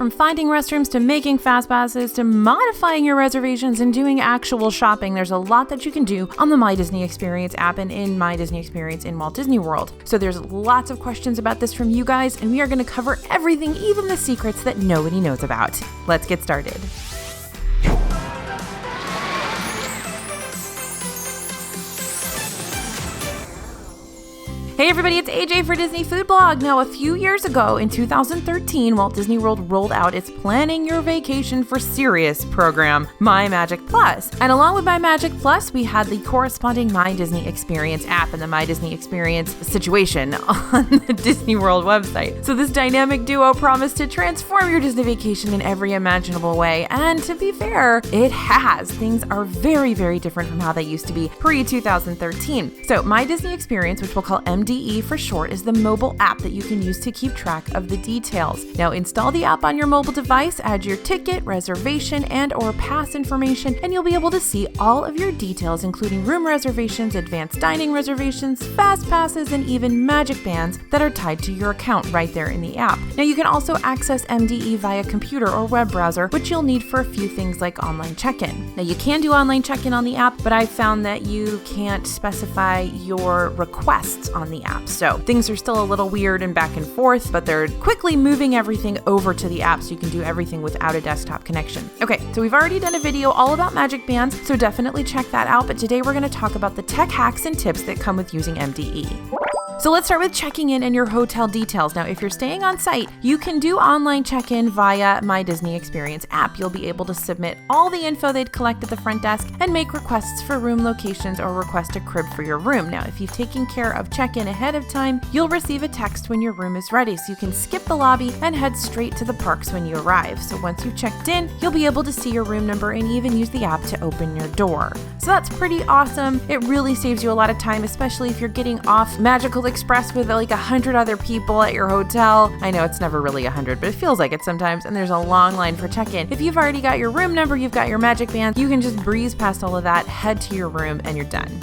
From finding restrooms to making fast passes to modifying your reservations and doing actual shopping, there's a lot that you can do on the My Disney Experience app and in My Disney Experience in Walt Disney World. So there's lots of questions about this from you guys, and we are going to cover everything, even the secrets that nobody knows about. Let's get started. Hey everybody, it's AJ for Disney Food Blog. Now, a few years ago, in 2013, Walt Disney World rolled out its Planning Your Vacation for Serious program, My Magic Plus. And along with My Magic Plus, we had the corresponding My Disney Experience app and the My Disney Experience situation on the Disney World website. So this dynamic duo promised to transform your Disney vacation in every imaginable way. And to be fair, it has. Things are very, very different from how they used to be pre-2013. So My Disney Experience, which we'll call MDE for short, is the mobile app that you can use to keep track of the details. Now install the app on your mobile device, add your ticket, reservation, and or pass information, and you'll be able to see all of your details, including room reservations, advanced dining reservations, fast passes, and even magic bands that are tied to your account right there in the app. Now you can also access MDE via computer or web browser, which you'll need for a few things like online check-in. Now you can do online check-in on the app, but I found that you can't specify your requests on the app. So things are still a little weird and back and forth, but they're quickly moving everything over to the app so you can do everything without a desktop connection. Okay, so we've already done a video all about magic bands, so definitely check that out. But today we're going to talk about the tech hacks and tips that come with using MDE. So let's start with checking in and your hotel details. Now, if you're staying on site, you can do online check-in via My Disney Experience app. You'll be able to submit all the info they'd collect at the front desk and make requests for room locations or request a crib for your room. Now, if you've taken care of check-in ahead of time, you'll receive a text when your room is ready, so you can skip the lobby and head straight to the parks when you arrive. So once you've checked in, you'll be able to see your room number and even use the app to open your door. So that's pretty awesome. It really saves you a lot of time, especially if you're getting off Magical Express with like 100 other people at your hotel. I know it's never really 100, but it feels like it sometimes, and there's a long line for check-in. If you've already got your room number, you've got your magic band, you can just breeze past all of that, head to your room, and you're done.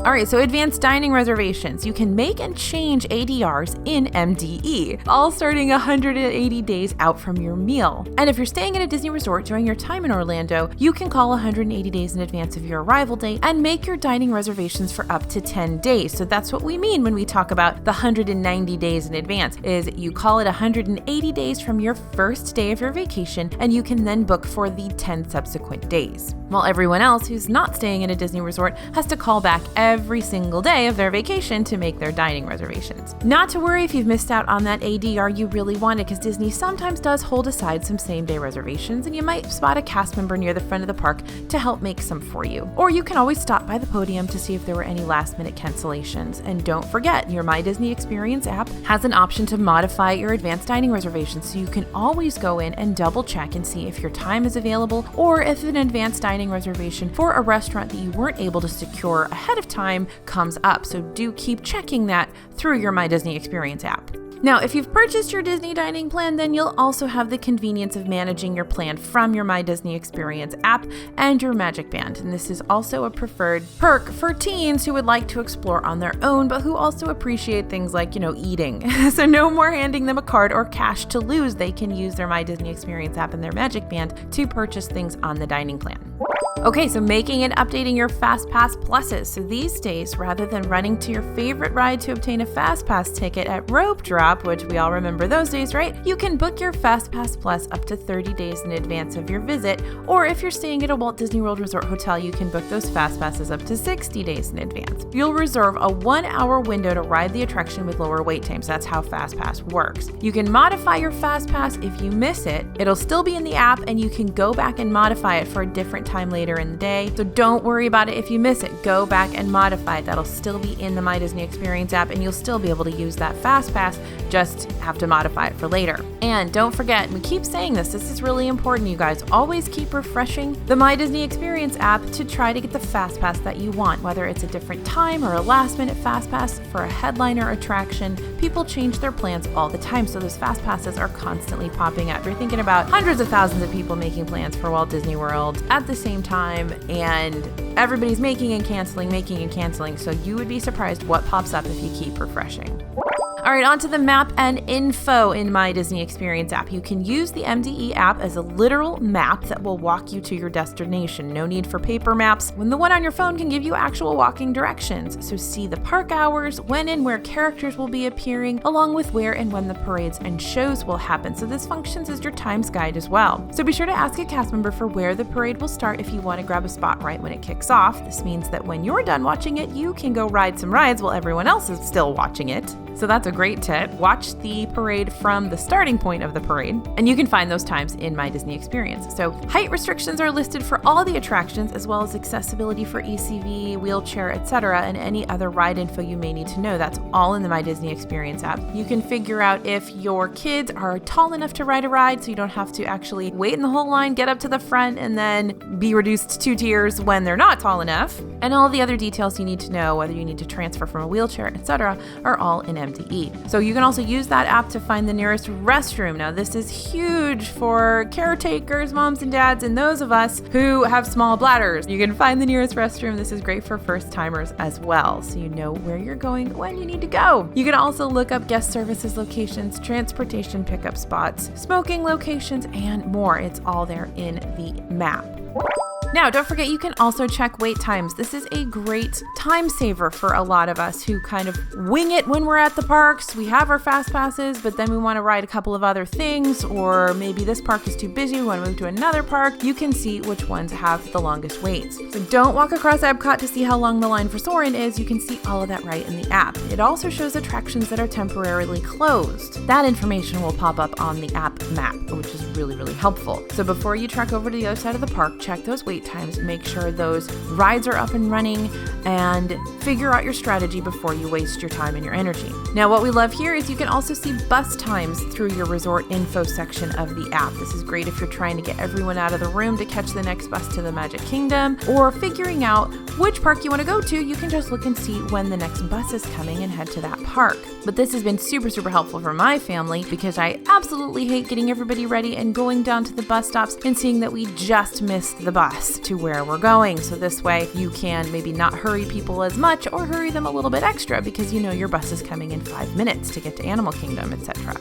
All right, so advanced dining reservations. You can make and change ADRs in MDE, all starting 180 days out from your meal. And if you're staying at a Disney resort during your time in Orlando, you can call 180 days in advance of your arrival date and make your dining reservations for up to 10 days. So that's what we mean when we talk about the 190 days in advance, is you call it 180 days from your first day of your vacation, and you can then book for the 10 subsequent days. While everyone else who's not staying at a Disney resort has to call back every single day of their vacation to make their dining reservations. Not to worry if you've missed out on that ADR you really wanted, because Disney sometimes does hold aside some same-day reservations, and you might spot a cast member near the front of the park to help make some for you. Or you can always stop by the podium to see if there were any last-minute cancellations. And don't forget, your My Disney Experience app has an option to modify your advanced dining reservations, so you can always go in and double-check and see if your time is available, or if an advanced dining reservation for a restaurant that you weren't able to secure ahead of time comes up. So do keep checking that through your My Disney Experience app. Now, if you've purchased your Disney dining plan, then you'll also have the convenience of managing your plan from your My Disney Experience app and your Magic Band. And this is also a preferred perk for teens who would like to explore on their own, but who also appreciate things like, eating. So no more handing them a card or cash to lose. They can use their My Disney Experience app and their Magic Band to purchase things on the dining plan. Okay, so making and updating your FastPass Pluses. So these days, rather than running to your favorite ride to obtain a FastPass ticket at Rope Drop, which we all remember those days, right? You can book your FastPass Plus up to 30 days in advance of your visit, or if you're staying at a Walt Disney World Resort hotel, you can book those FastPasses up to 60 days in advance. You'll reserve a 1-hour window to ride the attraction with lower wait times. That's how FastPass works. You can modify your FastPass if you miss it. It'll still be in the app, and you can go back and modify it for a different time later in the day. So don't worry about it if you miss it. Go back and modify it. That'll still be in the My Disney Experience app, and you'll still be able to use that FastPass, just have to modify it for later. And don't forget, we keep saying this is really important, you guys, always keep refreshing the My Disney Experience app to try to get the FastPass that you want, whether it's a different time or a last-minute FastPass for a headliner attraction. People change their plans all the time, so those FastPasses are constantly popping up. You're thinking about hundreds of thousands of people making plans for Walt Disney World at the same time, and everybody's making and canceling, so you would be surprised what pops up if you keep refreshing. All right, on to the map and info in My Disney Experience app. You can use the MDE app as a literal map that will walk you to your destination. No need for paper maps when the one on your phone can give you actual walking directions. So see the park hours, when and where characters will be appearing, along with where and when the parades and shows will happen. So this functions as your times guide as well. So be sure to ask a cast member for where the parade will start if you want to grab a spot right when it kicks off. This means that when you're done watching it, you can go ride some rides while everyone else is still watching it. So that's a great tip. Watch the parade from the starting point of the parade, and you can find those times in My Disney Experience. So height restrictions are listed for all the attractions, as well as accessibility for ECV, wheelchair, etc., and any other ride info you may need to know. That's all in the My Disney Experience app. You can figure out if your kids are tall enough to ride a ride, so you don't have to actually wait in the whole line, get up to the front, and then be reduced 2 tiers when they're not tall enough. And all the other details you need to know, whether you need to transfer from a wheelchair, etc., are all in MDE. So you can also use that app to find the nearest restroom. Now, this is huge for caretakers, moms and dads, and those of us who have small bladders. You can find the nearest restroom. This is great for first timers as well, so you know where you're going when you need to go. You can also look up guest services locations, transportation pickup spots, smoking locations, and more. It's all there in the map. Now, don't forget, you can also check wait times. This is a great time saver for a lot of us who kind of wing it when we're at the parks. We have our fast passes, but then we want to ride a couple of other things, or maybe this park is too busy, we want to move to another park. You can see which ones have the longest waits. So don't walk across Epcot to see how long the line for Soarin' is. You can see all of that right in the app. It also shows attractions that are temporarily closed. That information will pop up on the app map, which is really, really helpful. So before you trek over to the other side of the park, check those wait times, make sure those rides are up and running, and figure out your strategy before you waste your time and your energy. Now, what we love here is you can also see bus times through your resort info section of the app. This is great if you're trying to get everyone out of the room to catch the next bus to the Magic Kingdom, or figuring out which park you want to go to. You can just look and see when the next bus is coming and head to that park. But this has been super, super helpful for my family because I absolutely hate getting everybody ready and going down to the bus stops and seeing that we just missed the bus to where we're going. So this way you can maybe not hurry people as much or hurry them a little bit extra because you know your bus is coming in 5 minutes to get to Animal Kingdom, etc.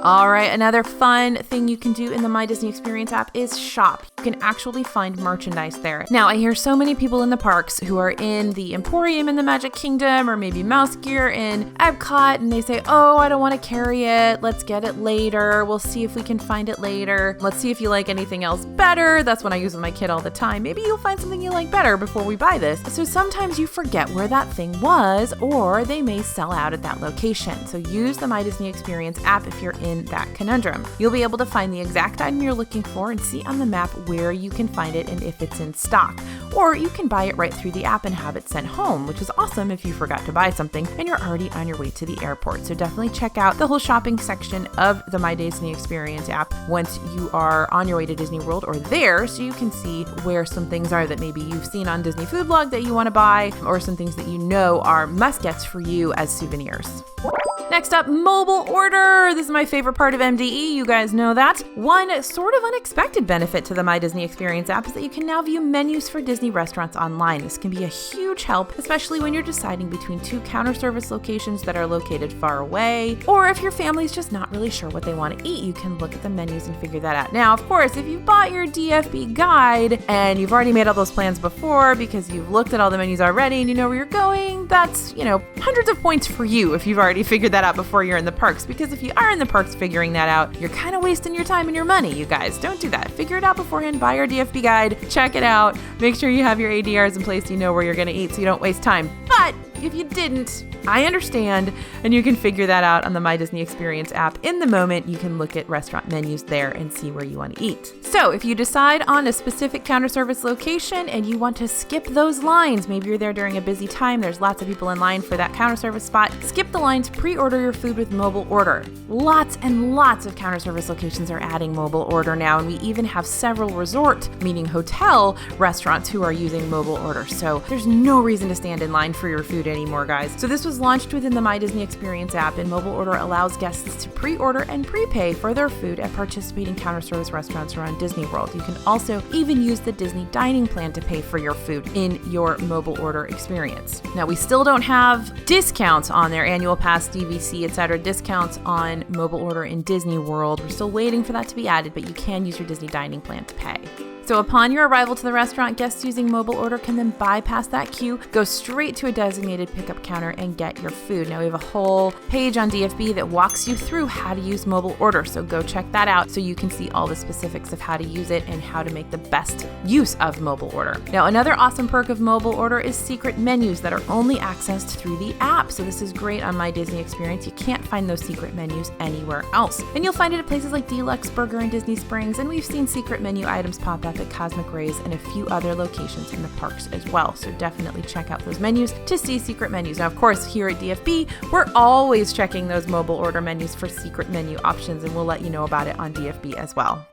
All right, another fun thing you can do in the My Disney Experience app is shop. You can actually find merchandise there. Now, I hear so many people in the parks who are in the Emporium in the Magic Kingdom or maybe Mouse Gear in Epcot, and they say, oh, I don't want to carry it. Let's get it later. We'll see if we can find it later. Let's see if you like anything else better. That's what I use with my kid all the time. Maybe you'll find something you like better before we buy this. So sometimes you forget where that thing was, or they may sell out at that location. So use the My Disney Experience app if you're in that conundrum. You'll be able to find the exact item you're looking for and see on the map where you can find it and if it's in stock. Or you can buy it right through the app and have it sent home, which is awesome if you forgot to buy something and you're already on your way to the airport. So definitely check out the whole shopping section of the My Disney Experience app once you are on your way to Disney World or there, so you can see where some things are that maybe you've seen on Disney Food Blog that you want to buy, or some things that you know are must-gets for you as souvenirs. Next up, mobile order. This is my favorite part of MDE. You guys know that. One sort of unexpected benefit to the My Disney Experience app is that you can now view menus for Disney restaurants online. This can be a huge help, especially when you're deciding between 2 counter service locations that are located far away, or if your family's just not really sure what they want to eat, you can look at the menus and figure that out. Now, of course, if you bought your DFB guide and you've already made all those plans before because you've looked at all the menus already and you know where you're going, that's, hundreds of points for you if you've already figured that out before you're in the parks. Because if you are in the parks figuring that out, you're kind of wasting your time and your money, you guys. Don't do that. Figure it out beforehand. Buy your DFB guide, check it out, make sure you have your ADRs in place, you know where you're going to eat so you don't waste time. But if you didn't, I understand, and you can figure that out on the My Disney Experience app. In the moment, you can look at restaurant menus there and see where you want to eat. So if you decide on a specific counter service location and you want to skip those lines, maybe you're there during a busy time, there's lots of people in line for that counter service spot, skip the line to pre-order your food with mobile order. Lots and lots of counter service locations are adding mobile order now, and we even have several resort, meaning hotel, restaurants who are using mobile order. So there's no reason to stand in line for your food anymore, guys. So this was was launched within the My Disney Experience app, and Mobile Order allows guests to pre-order and prepay for their food at participating counter service restaurants around Disney World. You can also even use the Disney Dining Plan to pay for your food in your Mobile Order experience. Now, we still don't have discounts on their annual pass, DVC, etc. discounts on Mobile Order in Disney World. We're still waiting for that to be added, but you can use your Disney Dining Plan to pay. So upon your arrival to the restaurant, guests using Mobile Order can then bypass that queue, go straight to a designated pickup counter, and get your food. Now, we have a whole page on DFB that walks you through how to use Mobile Order, so go check that out so you can see all the specifics of how to use it and how to make the best use of Mobile Order. Now, another awesome perk of Mobile Order is secret menus that are only accessed through the app. So this is great on My Disney Experience. You can't find those secret menus anywhere else. And you'll find it at places like Deluxe Burger in Disney Springs, and we've seen secret menu items pop up at Cosmic Rays and a few other locations in the parks as well. So definitely check out those menus to see secret menus. Now, of course, here at DFB, we're always checking those Mobile Order menus for secret menu options, and we'll let you know about it on DFB as well.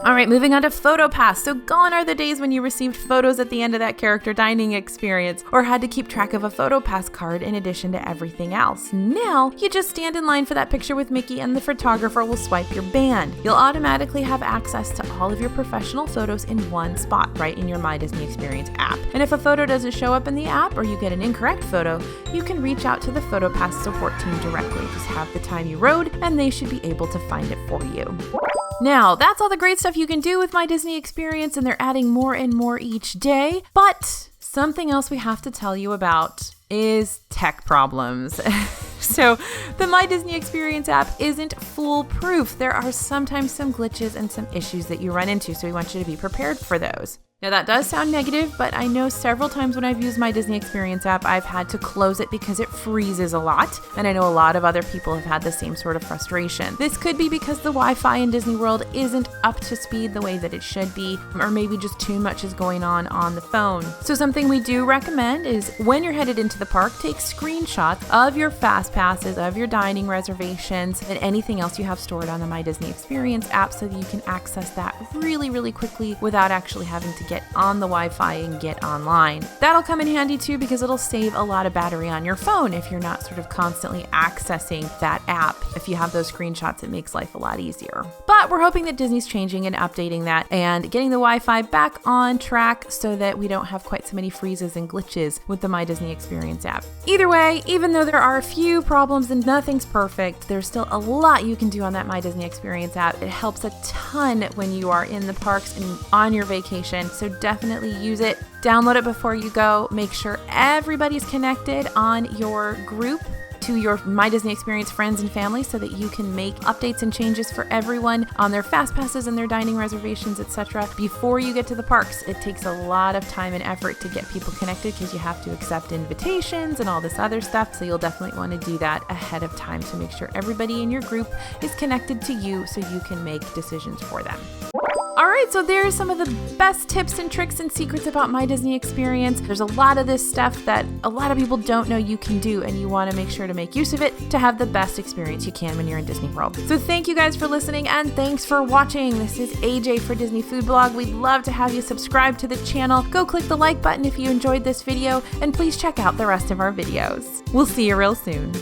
All right, moving on to PhotoPass. So gone are the days when you received photos at the end of that character dining experience or had to keep track of a PhotoPass card in addition to everything else. Now, you just stand in line for that picture with Mickey and the photographer will swipe your band. You'll automatically have access to all of your professional photos in one spot, right in your My Disney Experience app. And if a photo doesn't show up in the app or you get an incorrect photo, you can reach out to the PhotoPass support team directly. Just have the time you rode and they should be able to find it for you. Now, that's all the great stuff you can do with My Disney Experience, and they're adding more and more each day. But something else we have to tell you about is tech problems. So the My Disney Experience app isn't foolproof. There are sometimes some glitches and some issues that you run into, so we want you to be prepared for those. Now, that does sound negative, but I know several times when I've used My Disney Experience app, I've had to close it because it freezes a lot, and I know a lot of other people have had the same sort of frustration. This could be because the Wi-Fi in Disney World isn't up to speed the way that it should be, or maybe just too much is going on the phone. So something we do recommend is when you're headed into the park, take screenshots of your fast passes, of your dining reservations, and anything else you have stored on the My Disney Experience app so that you can access that really, really quickly without actually having to get on the Wi-Fi and get online. That'll come in handy too because it'll save a lot of battery on your phone if you're not sort of constantly accessing that app. If you have those screenshots, it makes life a lot easier. But we're hoping that Disney's changing and updating that and getting the Wi-Fi back on track so that we don't have quite so many freezes and glitches with the My Disney Experience app. Either way, even though there are a few problems and nothing's perfect, there's still a lot you can do on that My Disney Experience app. It helps a ton when you are in the parks and on your vacation. So definitely use it. Download it before you go. Make sure everybody's connected on your group to your My Disney Experience friends and family so that you can make updates and changes for everyone on their fast passes and their dining reservations, etc. before you get to the parks. It takes a lot of time and effort to get people connected because you have to accept invitations and all this other stuff. So you'll definitely want to do that ahead of time to make sure everybody in your group is connected to you so you can make decisions for them. All right, so there's some of the best tips and tricks and secrets about My Disney Experience. There's a lot of this stuff that a lot of people don't know you can do, and you want to make sure to make use of it to have the best experience you can when you're in Disney World. So thank you guys for listening, and thanks for watching. This is AJ for Disney Food Blog. We'd love to have you subscribe to the channel. Go click the like button if you enjoyed this video, and please check out the rest of our videos. We'll see you real soon.